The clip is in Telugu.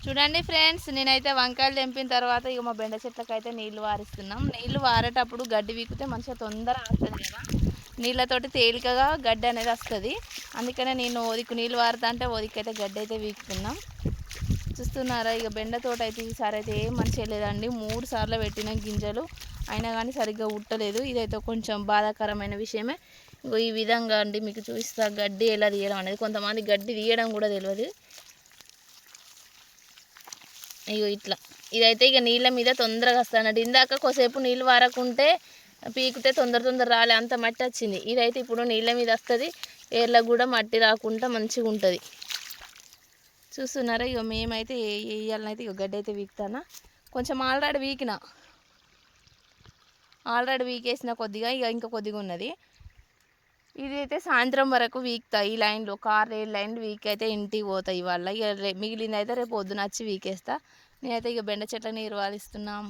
చూడండి ఫ్రెండ్స్, నేనైతే వంకాయలు తెంపిన తర్వాత ఇక మా బెండ చెట్లకు అయితే నీళ్లు వారిస్తున్నాం. నీళ్లు వారేటప్పుడు గడ్డి వీకితే మంచిగా తొందరగా వస్తుంది కదా, నీళ్ళతోటి తేలికగా గడ్డి అనేది వస్తుంది. అందుకనే నేను ఓదికు నీళ్ళు వారుతా అంటే ఓదికైతే గడ్డి అయితే వీకుతున్నాం. చూస్తున్నారా, ఇక బెండ తోట అయితే ఈసారి అయితే ఏం మంచిగా లేదండి. 3 సార్లు పెట్టిన గింజలు అయినా కానీ సరిగ్గా ఉట్టలేదు. ఇదైతే కొంచెం బాధాకరమైన విషయమే. ఇగో ఈ విధంగా అండి మీకు చూపిస్తా గడ్డి ఎలా తీయడం అనేది. కొంతమంది గడ్డి తీయడం కూడా తెలియదు. ఇగో ఇట్లా ఇదైతే ఇక నీళ్ళ మీద తొందరగా వస్తానట్టు. ఇందాక కొద్దిసేపు నీళ్ళు వారకుంటే పీకితే తొందర రాలే, అంత మట్టి వచ్చింది. ఇదైతే ఇప్పుడు నీళ్ళ మీద వస్తుంది, ఏర్లకు కూడా మట్టి రాకుండా మంచిగా ఉంటుంది. చూస్తున్నారా, ఇక మేమైతే వేయాలనైతే ఇక గడ్డి అయితే వీకుతానా. కొంచెం ఆల్రెడీ వీకేసిన కొద్దిగా, ఇక ఇంకా కొద్దిగా ఉన్నది. ఇది అయితే సాయంత్రం వరకు వీక్తాయి. ఈ లైన్లో ఒక 6-7 లైన్లు వీక్ అయితే ఇంటికి పోతాయి ఇవాళ. ఇక మిగిలింది అయితే రేపు పొద్దున వచ్చి వీకేస్తా. నేనైతే ఇక బెండ చెట్ల నీరు వారిస్తున్నాం.